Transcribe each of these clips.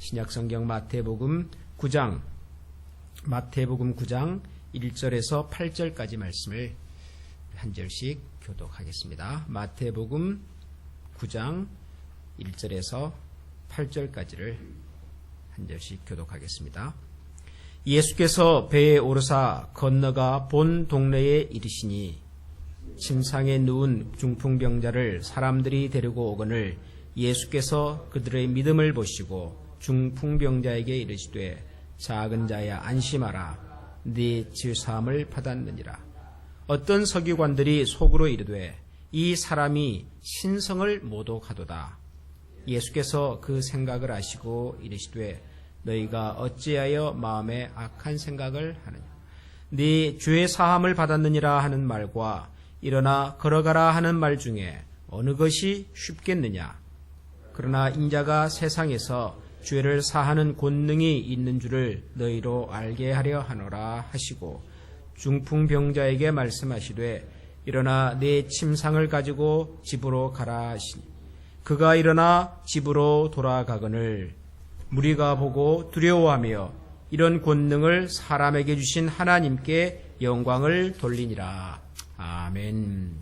신약성경 마태복음 9장 1절에서 8절까지 말씀을 한 절씩 교독하겠습니다. 마태복음 9장 1절에서 8절까지를 한 절씩 교독하겠습니다. 예수께서 배에 오르사 건너가 본 동네에 이르시니 침상에 누운 중풍병자를 사람들이 데리고 오거늘 예수께서 그들의 믿음을 보시고 중풍병자에게 이르시되 작은 자야 안심하라 네 질사함을 받았느니라. 어떤 서기관들이 속으로 이르되 이 사람이 신성을 모독하도다. 예수께서 그 생각을 아시고 이르시되 너희가 어찌하여 마음에 악한 생각을 하느냐. 네 죄 사함을 받았느니라 하는 말과 일어나 걸어가라 하는 말 중에 어느 것이 쉽겠느냐. 그러나 인자가 세상에서 죄를 사하는 권능이 있는 줄을 너희로 알게 하려 하노라 하시고 중풍병자에게 말씀하시되 일어나 네 침상을 가지고 집으로 가라 하시니 그가 일어나 집으로 돌아가거늘 무리가 보고 두려워하며 이런 권능을 사람에게 주신 하나님께 영광을 돌리니라. 아멘.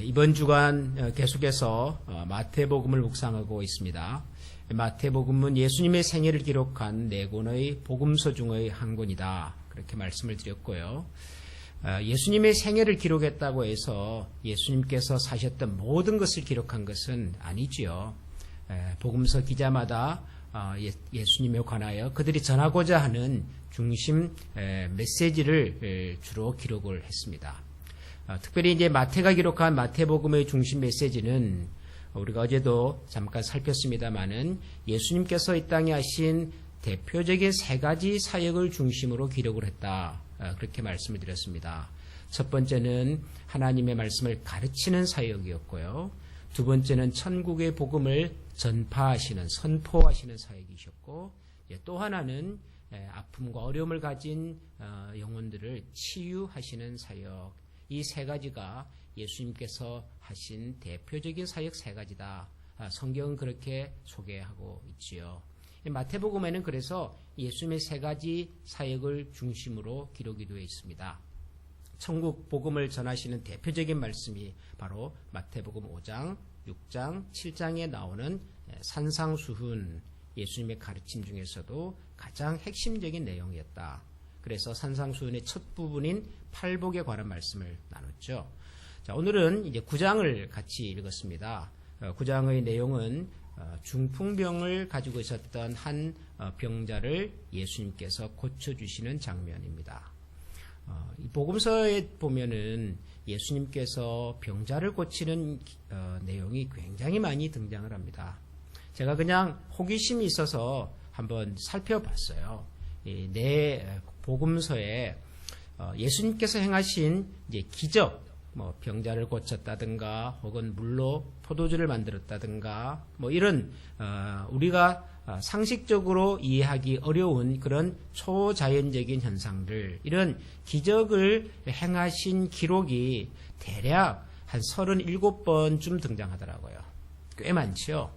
이번 주간 계속해서 마태복음을 묵상하고 있습니다. 마태복음은 예수님의 생애를 기록한 네 권의 복음서 중의 한 권이다. 그렇게 말씀을 드렸고요. 예수님의 생애를 기록했다고 해서 예수님께서 사셨던 모든 것을 기록한 것은 아니지요. 복음서 기자마다 예수님에 관하여 그들이 전하고자 하는 중심 메시지를 주로 기록을 했습니다. 특별히 이제 마태가 기록한 마태복음의 중심 메시지는 우리가 어제도 잠깐 살폈습니다마는 예수님께서 이 땅에 하신 대표적인 세 가지 사역을 중심으로 기록을 했다. 그렇게 말씀을 드렸습니다. 첫 번째는 하나님의 말씀을 가르치는 사역이었고요. 두 번째는 천국의 복음을 전파하시는, 선포하시는 사역이셨고, 또 하나는 아픔과 어려움을 가진 영혼들을 치유하시는 사역. 이 세 가지가 예수님께서 하신 대표적인 사역 세 가지다. 성경은 그렇게 소개하고 있지요. 마태복음에는 그래서 예수님의 세 가지 사역을 중심으로 기록이 되어 있습니다. 천국 복음을 전하시는 대표적인 말씀이 바로 마태복음 5장, 6장, 7장에 나오는 산상수훈, 예수님의 가르침 중에서도 가장 핵심적인 내용이었다. 그래서 산상수훈의 첫 부분인 팔복에 관한 말씀을 나눴죠. 자, 오늘은 이제 9장을 같이 읽었습니다. 9장의 내용은 중풍병을 가지고 있었던 한 병자를 예수님께서 고쳐주시는 장면입니다. 이 복음서에 보면은 예수님께서 병자를 고치는 내용이 굉장히 많이 등장을 합니다. 제가 그냥 호기심이 있어서 한번 살펴봤어요. 내 복음서에 예수님께서 행하신 이제 기적, 병자를 고쳤다든가 혹은 물로 포도주를 만들었다든가 이런 우리가 상식적으로 이해하기 어려운 그런 초자연적인 현상들, 이런 기적을 행하신 기록이 대략 한 37번쯤 등장하더라고요. 꽤 많죠.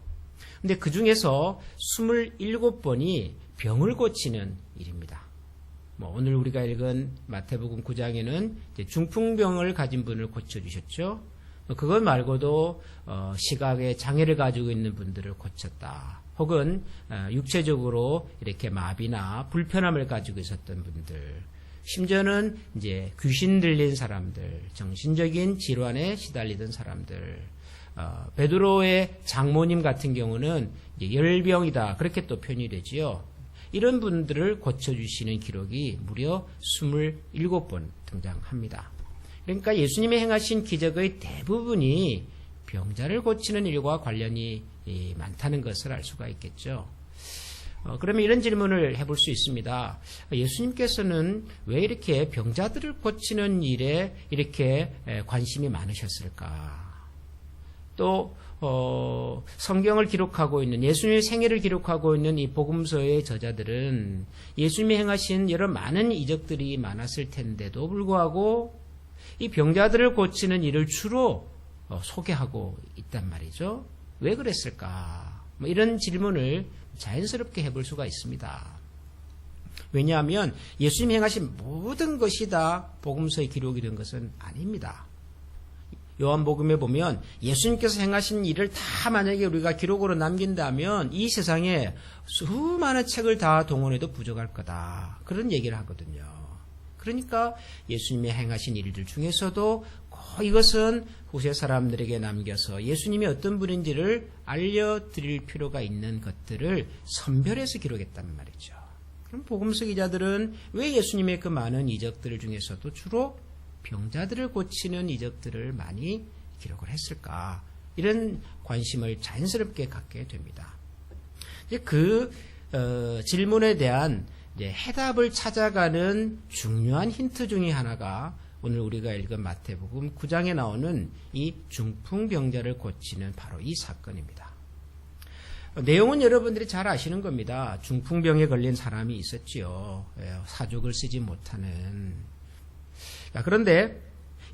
근데 그 중에서 27번이 병을 고치는 일입니다. 오늘 우리가 읽은 마태복음 9장에는 중풍병을 가진 분을 고쳐주셨죠. 그것 말고도 시각의 장애를 가지고 있는 분들을 고쳤다. 혹은 육체적으로 이렇게 마비나 불편함을 가지고 있었던 분들, 심지어는 이제 귀신 들린 사람들, 정신적인 질환에 시달리던 사람들, 베드로의 장모님 같은 경우는 이제 열병이다. 그렇게 또 표현이 되지요. 이런 분들을 고쳐주시는 기록이 무려 27번 등장합니다. 그러니까 예수님이 행하신 기적의 대부분이 병자를 고치는 일과 관련이 많다는 것을 알 수가 있겠죠. 그러면 이런 질문을 해볼 수 있습니다. 예수님께서는 왜 이렇게 병자들을 고치는 일에 이렇게 관심이 많으셨을까? 또 성경을 기록하고 있는, 예수님의 생애를 기록하고 있는 이 복음서의 저자들은 예수님이 행하신 여러 많은 이적들이 많았을 텐데도 불구하고 이 병자들을 고치는 일을 주로 소개하고 있단 말이죠. 왜 그랬을까? 이런 질문을 자연스럽게 해볼 수가 있습니다. 왜냐하면 예수님이 행하신 모든 것이 다 복음서에 기록이 된 것은 아닙니다. 요한복음에 보면 예수님께서 행하신 일을 다 만약에 우리가 기록으로 남긴다면 이 세상에 수많은 책을 다 동원해도 부족할 거다. 그런 얘기를 하거든요. 그러니까 예수님이 행하신 일들 중에서도 이것은 후세 사람들에게 남겨서 예수님이 어떤 분인지를 알려드릴 필요가 있는 것들을 선별해서 기록했단 말이죠. 그럼 복음서 기자들은 왜 예수님의 그 많은 이적들 중에서도 주로 병자들을 고치는 이적들을 많이 기록을 했을까? 이런 관심을 자연스럽게 갖게 됩니다. 이제 그 질문에 대한 이제 해답을 찾아가는 중요한 힌트 중에 하나가 오늘 우리가 읽은 마태복음 9장에 나오는 이 중풍병자를 고치는 바로 이 사건입니다. 내용은 여러분들이 잘 아시는 겁니다. 중풍병에 걸린 사람이 있었지요. 사족을 쓰지 못하는. 그런데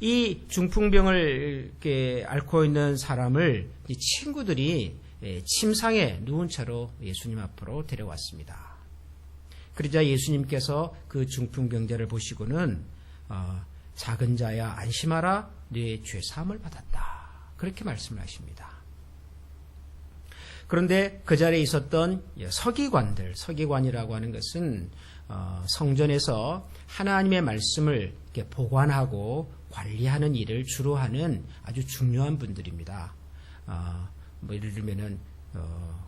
이 중풍병을 이렇게 앓고 있는 사람을 친구들이 침상에 누운 채로 예수님 앞으로 데려왔습니다. 그러자 예수님께서 그 중풍병자를 보시고는 작은 자야 안심하라, 네 죄 사함을 받았다. 그렇게 말씀을 하십니다. 그런데 그 자리에 있었던 서기관이라고 하는 것은 성전에서 하나님의 말씀을 이렇게 보관하고 관리하는 일을 주로 하는 아주 중요한 분들입니다. 예를 들면은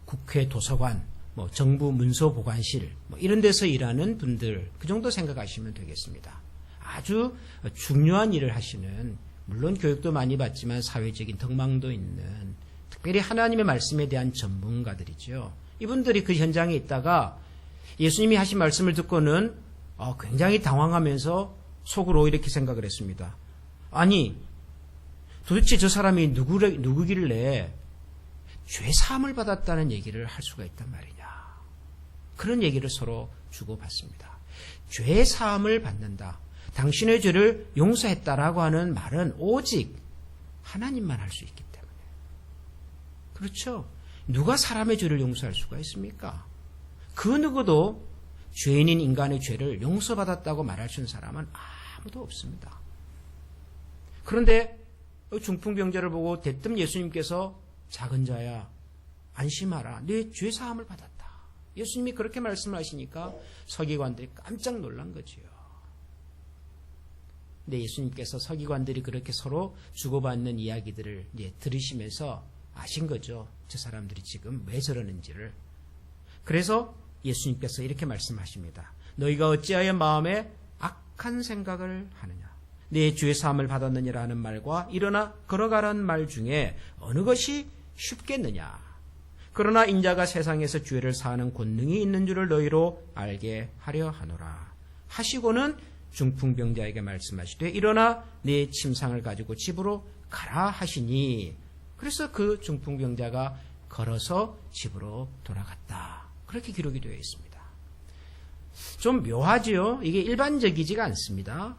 국회 도서관, 정부 문서 보관실 이런 데서 일하는 분들, 그 정도 생각하시면 되겠습니다. 아주 중요한 일을 하시는, 물론 교육도 많이 받지만 사회적인 덕망도 있는, 특별히 하나님의 말씀에 대한 전문가들이죠. 이분들이 그 현장에 있다가 예수님이 하신 말씀을 듣고는 굉장히 당황하면서 속으로 이렇게 생각을 했습니다. 아니, 도대체 저 사람이 누구길래 죄 사함을 받았다는 얘기를 할 수가 있단 말이냐. 그런 얘기를 서로 주고받습니다. 죄 사함을 받는다. 당신의 죄를 용서했다라고 하는 말은 오직 하나님만 할 수 있기 때문에. 그렇죠? 누가 사람의 죄를 용서할 수가 있습니까? 그 누구도 죄인인 인간의 죄를 용서받았다고 말할 수 있는 사람은 아무도 없습니다. 그런데 중풍병자를 보고 대뜸 예수님께서 작은 자야 안심하라, 네 죄 사함을 받았다. 예수님이 그렇게 말씀하시니까 서기관들이 깜짝 놀란 거지요. 근데 예수님께서 서기관들이 그렇게 서로 주고받는 이야기들을 이제 들으시면서 아신 거죠. 저 사람들이 지금 왜 저러는지를. 그래서 예수님께서 이렇게 말씀하십니다. 너희가 어찌하여 마음에 악한 생각을 하느냐. 내 죄 사함을 받았느니라는 말과 일어나 걸어가라는 말 중에 어느 것이 쉽겠느냐. 그러나 인자가 세상에서 죄를 사하는 권능이 있는 줄을 너희로 알게 하려 하노라. 하시고는 중풍병자에게 말씀하시되 일어나 네 침상을 가지고 집으로 가라 하시니, 그래서 그 중풍병자가 걸어서 집으로 돌아갔다. 그렇게 기록이 되어 있습니다. 좀 묘하지요? 이게 일반적이지가 않습니다.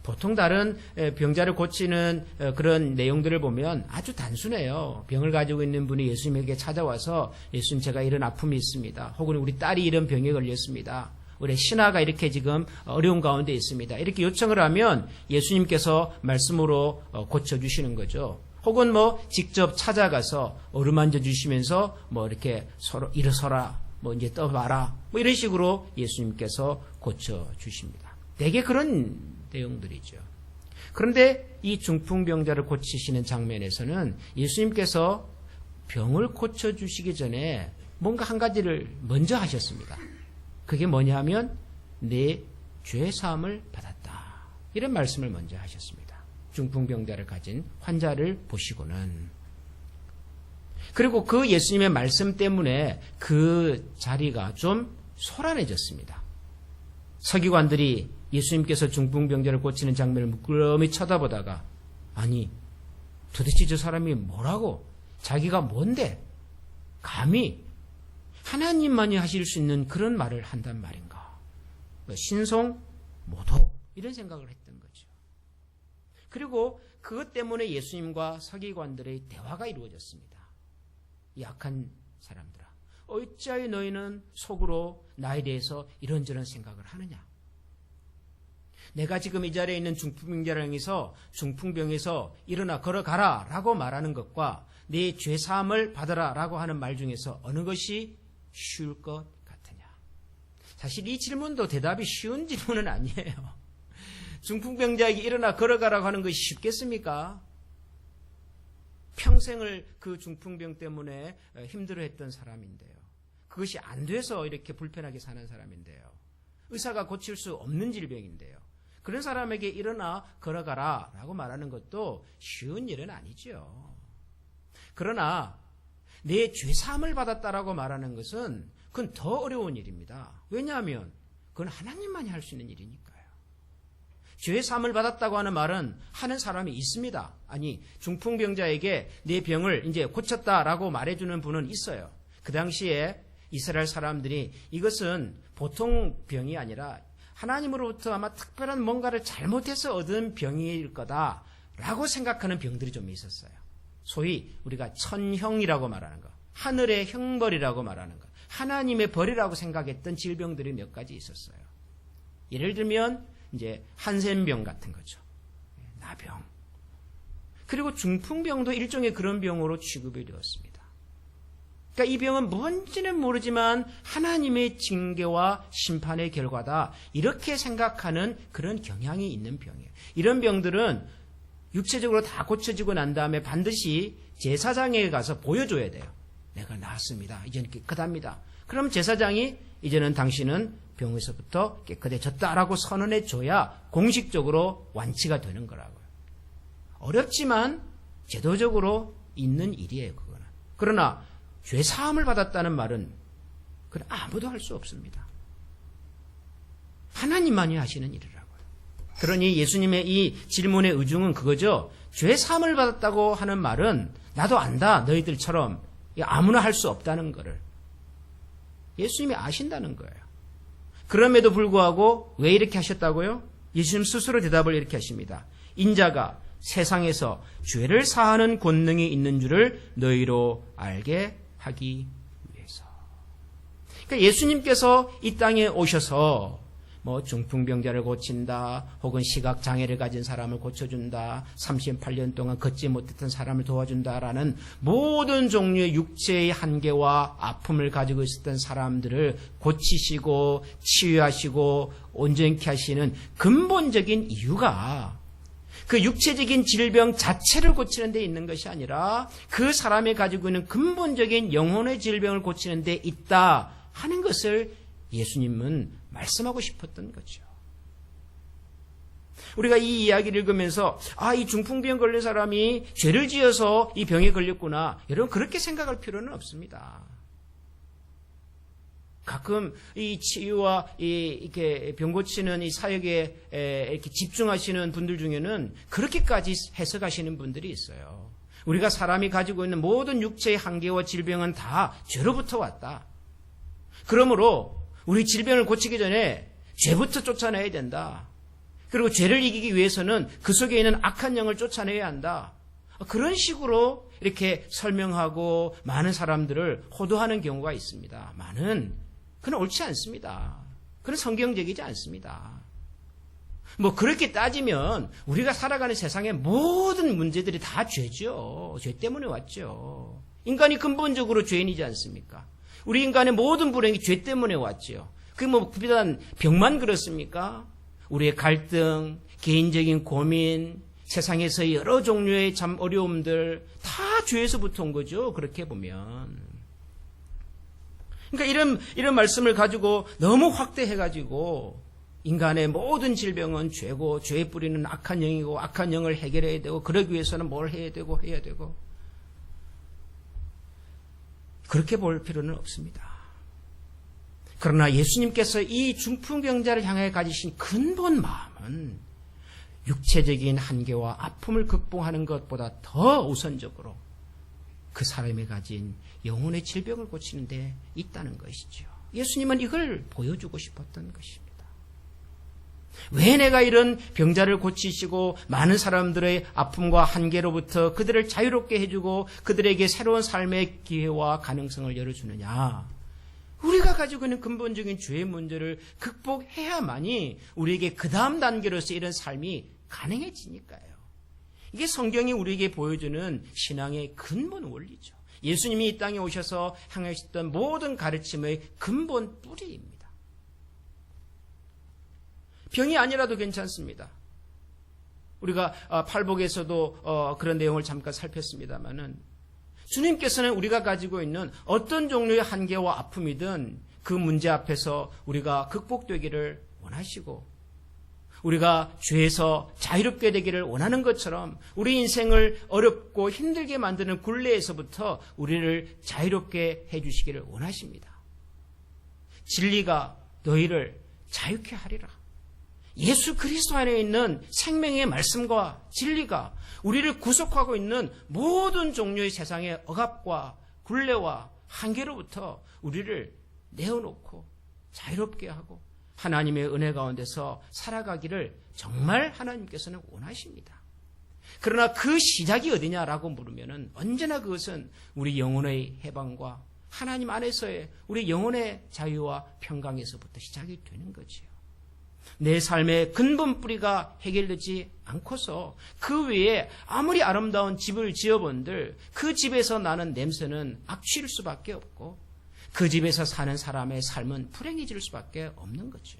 보통 다른 병자를 고치는 그런 내용들을 보면 아주 단순해요. 병을 가지고 있는 분이 예수님에게 찾아와서 예수님 제가 이런 아픔이 있습니다. 혹은 우리 딸이 이런 병에 걸렸습니다. 우리 신하가 이렇게 지금 어려운 가운데 있습니다. 이렇게 요청을 하면 예수님께서 말씀으로 고쳐주시는 거죠. 혹은 직접 찾아가서 어루만져 주시면서 이렇게 서로 일어서라, 이제 떠봐라, 이런 식으로 예수님께서 고쳐주십니다. 되게 그런 내용들이죠. 그런데 이 중풍병자를 고치시는 장면에서는 예수님께서 병을 고쳐주시기 전에 뭔가 한 가지를 먼저 하셨습니다. 그게 뭐냐 하면 내 죄 사함을 받았다. 이런 말씀을 먼저 하셨습니다. 중풍병자를 가진 환자를 보시고는. 그리고 그 예수님의 말씀 때문에 그 자리가 좀 소란해졌습니다. 서기관들이 예수님께서 중풍병자를 고치는 장면을 물끄러미 쳐다보다가, 아니 도대체 저 사람이 뭐라고, 자기가 뭔데 감히 하나님만이 하실 수 있는 그런 말을 한단 말인가. 신성 모독, 이런 생각을 했던 거죠. 그리고 그것 때문에 예수님과 서기관들의 대화가 이루어졌습니다. 이 악한 사람들아, 어찌하여 너희는 속으로 나에 대해서 이런저런 생각을 하느냐. 내가 지금 이 자리에 있는 중풍병에서 일어나 걸어가라 라고 말하는 것과 네 죄사함을 받으라 라고 하는 말 중에서 어느 것이 쉬울 것 같으냐. 사실 이 질문도 대답이 쉬운 질문은 아니에요. 중풍병자에게 일어나 걸어가라고 하는 것이 쉽겠습니까? 평생을 그 중풍병 때문에 힘들어했던 사람인데요. 그것이 안 돼서 이렇게 불편하게 사는 사람인데요. 의사가 고칠 수 없는 질병인데요. 그런 사람에게 일어나 걸어가라 라고 말하는 것도 쉬운 일은 아니죠. 그러나 내 죄사함을 받았다라고 말하는 것은 그건 더 어려운 일입니다. 왜냐하면 그건 하나님만이 할 수 있는 일이니까요. 죄사함을 받았다고 하는 말은 하는 사람이 있습니다. 아니, 중풍병자에게 내 병을 이제 고쳤다라고 말해주는 분은 있어요. 그 당시에 이스라엘 사람들이 이것은 보통 병이 아니라 하나님으로부터 아마 특별한 뭔가를 잘못해서 얻은 병일 거다라고 생각하는 병들이 좀 있었어요. 소위 우리가 천형이라고 말하는 것, 하늘의 형벌이라고 말하는 것, 하나님의 벌이라고 생각했던 질병들이 몇 가지 있었어요. 예를 들면 이제 한센병 같은 거죠. 나병. 그리고 중풍병도 일종의 그런 병으로 취급이 되었습니다. 그러니까 이 병은 뭔지는 모르지만 하나님의 징계와 심판의 결과다. 이렇게 생각하는 그런 경향이 있는 병이에요. 이런 병들은 육체적으로 다 고쳐지고 난 다음에 반드시 제사장에게 가서 보여줘야 돼요. 내가 나았습니다. 이제는 깨끗합니다. 그럼 제사장이 이제는 당신은 병에서부터 깨끗해졌다라고 선언해 줘야 공식적으로 완치가 되는 거라고요. 어렵지만 제도적으로 있는 일이에요, 그거는. 그러나 죄 사함을 받았다는 말은 그건 아무도 할 수 없습니다. 하나님만이 하시는 일이라고요. 그러니 예수님의 이 질문의 의중은 그거죠. 죄 사함을 받았다고 하는 말은 나도 안다, 너희들처럼 아무나 할 수 없다는 거를 예수님이 아신다는 거예요. 그럼에도 불구하고 왜 이렇게 하셨다고요? 예수님 스스로 대답을 이렇게 하십니다. 인자가 세상에서 죄를 사하는 권능이 있는 줄을 너희로 알게 하기 위해서. 그러니까 예수님께서 이 땅에 오셔서 뭐 중풍병자를 고친다, 혹은 시각장애를 가진 사람을 고쳐준다, 38년 동안 걷지 못했던 사람을 도와준다라는 모든 종류의 육체의 한계와 아픔을 가지고 있었던 사람들을 고치시고 치유하시고 온전케 하시는 근본적인 이유가 그 육체적인 질병 자체를 고치는 데 있는 것이 아니라 그 사람이 가지고 있는 근본적인 영혼의 질병을 고치는 데 있다 하는 것을 예수님은 말씀하고 싶었던 거죠. 우리가 이 이야기를 읽으면서 이 중풍병 걸린 사람이 죄를 지어서 이 병에 걸렸구나. 여러분 그렇게 생각할 필요는 없습니다. 가끔 이 치유와 이렇게 병 고치는 이 사역에 이렇게 집중하시는 분들 중에는 그렇게까지 해석하시는 분들이 있어요. 우리가 사람이 가지고 있는 모든 육체의 한계와 질병은 다 죄로부터 왔다. 그러므로 우리 질병을 고치기 전에 죄부터 쫓아내야 된다. 그리고 죄를 이기기 위해서는 그 속에 있는 악한 영을 쫓아내야 한다. 그런 식으로 이렇게 설명하고 많은 사람들을 호도하는 경우가 있습니다. 그건 옳지 않습니다. 그건 성경적이지 않습니다. 뭐 그렇게 따지면 우리가 살아가는 세상의 모든 문제들이 다 죄죠. 죄 때문에 왔죠. 인간이 근본적으로 죄인이지 않습니까? 우리 인간의 모든 불행이 죄 때문에 왔죠. 그게 뭐 비단 병만 그렇습니까? 우리의 갈등, 개인적인 고민, 세상에서의 여러 종류의 참 어려움들 다 죄에서부터 온 거죠. 그렇게 보면. 그러니까 이런 말씀을 가지고 너무 확대해가지고 인간의 모든 질병은 죄고 죄의 뿌리는 악한 영이고 악한 영을 해결해야 되고 그러기 위해서는 뭘 해야 되고 그렇게 볼 필요는 없습니다. 그러나 예수님께서 이 중풍병자를 향해 가지신 근본 마음은 육체적인 한계와 아픔을 극복하는 것보다 더 우선적으로 그 사람이 가진 영혼의 질병을 고치는 데 있다는 것이죠. 예수님은 이걸 보여주고 싶었던 것입니다. 왜 내가 이런 병자를 고치시고 많은 사람들의 아픔과 한계로부터 그들을 자유롭게 해주고 그들에게 새로운 삶의 기회와 가능성을 열어주느냐. 우리가 가지고 있는 근본적인 죄의 문제를 극복해야만이 우리에게 그 다음 단계로서 이런 삶이 가능해지니까요. 이게 성경이 우리에게 보여주는 신앙의 근본 원리죠. 예수님이 이 땅에 오셔서 행하셨던 모든 가르침의 근본 뿌리입니다. 병이 아니라도 괜찮습니다. 우리가 팔복에서도 그런 내용을 잠깐 살폈습니다마는 주님께서는 우리가 가지고 있는 어떤 종류의 한계와 아픔이든 그 문제 앞에서 우리가 극복되기를 원하시고 우리가 죄에서 자유롭게 되기를 원하는 것처럼 우리 인생을 어렵고 힘들게 만드는 굴레에서부터 우리를 자유롭게 해주시기를 원하십니다. 진리가 너희를 자유케 하리라. 예수 그리스도 안에 있는 생명의 말씀과 진리가 우리를 구속하고 있는 모든 종류의 세상의 억압과 굴레와 한계로부터 우리를 내어놓고 자유롭게 하고 하나님의 은혜 가운데서 살아가기를 정말 하나님께서는 원하십니다. 그러나 그 시작이 어디냐라고 물으면 언제나 그것은 우리 영혼의 해방과 하나님 안에서의 우리 영혼의 자유와 평강에서부터 시작이 되는 거지요. 내 삶의 근본 뿌리가 해결되지 않고서 그 외에 아무리 아름다운 집을 지어본들 그 집에서 나는 냄새는 악취일 수밖에 없고 그 집에서 사는 사람의 삶은 불행해질 수밖에 없는 거죠.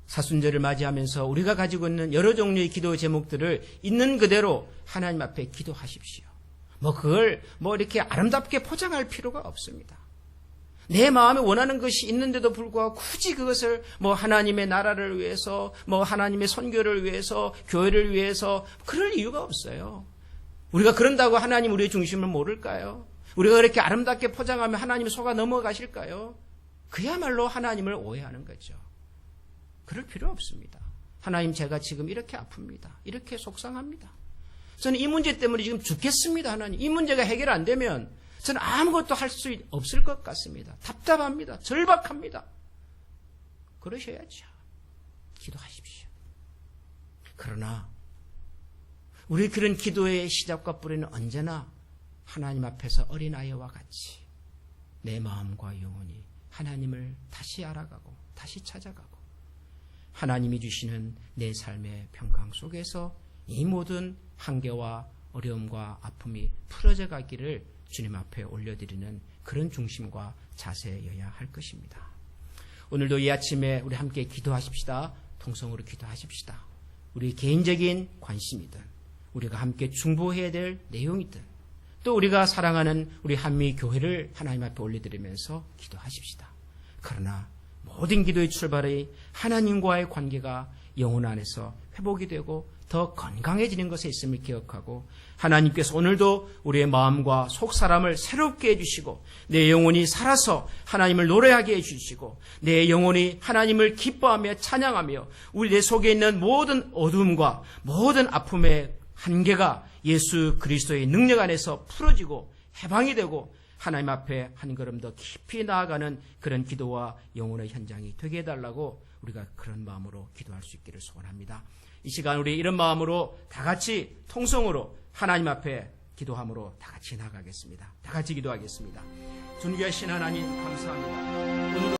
사순절을 맞이하면서 우리가 가지고 있는 여러 종류의 기도 제목들을 있는 그대로 하나님 앞에 기도하십시오. 그걸 이렇게 아름답게 포장할 필요가 없습니다. 내 마음에 원하는 것이 있는데도 불구하고 굳이 그것을 하나님의 나라를 위해서 하나님의 선교를 위해서 교회를 위해서 그럴 이유가 없어요. 우리가 그런다고 하나님 우리의 중심을 모를까요? 우리가 그렇게 아름답게 포장하면 하나님이 속아 넘어가실까요? 그야말로 하나님을 오해하는 거죠. 그럴 필요 없습니다. 하나님 제가 지금 이렇게 아픕니다. 이렇게 속상합니다. 저는 이 문제 때문에 지금 죽겠습니다. 하나님 이 문제가 해결 안 되면 저는 아무것도 할 수 없을 것 같습니다. 답답합니다. 절박합니다. 그러셔야죠. 기도하십시오. 그러나 우리 그런 기도의 시작과 뿌리는 언제나 하나님 앞에서 어린아이와 같이 내 마음과 영혼이 하나님을 다시 알아가고 다시 찾아가고 하나님이 주시는 내 삶의 평강 속에서 이 모든 한계와 어려움과 아픔이 풀어져 가기를 주님 앞에 올려드리는 그런 중심과 자세여야 할 것입니다. 오늘도 이 아침에 우리 함께 기도하십시다. 통성으로 기도하십시다. 우리 개인적인 관심이든 우리가 함께 중보해야 될 내용이든 또 우리가 사랑하는 우리 한미교회를 하나님 앞에 올려드리면서 기도하십시다. 그러나 모든 기도의 출발이 하나님과의 관계가 영혼 안에서 회복이 되고 더 건강해지는 것에 있음을 기억하고 하나님께서 오늘도 우리의 마음과 속사람을 새롭게 해주시고 내 영혼이 살아서 하나님을 노래하게 해주시고 내 영혼이 하나님을 기뻐하며 찬양하며 우리 내 속에 있는 모든 어두움과 모든 아픔의 한계가 예수 그리스도의 능력 안에서 풀어지고 해방이 되고 하나님 앞에 한 걸음 더 깊이 나아가는 그런 기도와 영혼의 현장이 되게 해달라고 우리가 그런 마음으로 기도할 수 있기를 소원합니다. 이 시간 우리 이런 마음으로 다 같이 통성으로 하나님 앞에 기도함으로 다 같이 나가겠습니다. 다 같이 기도하겠습니다. 존귀하신 하나님 감사합니다. 오늘도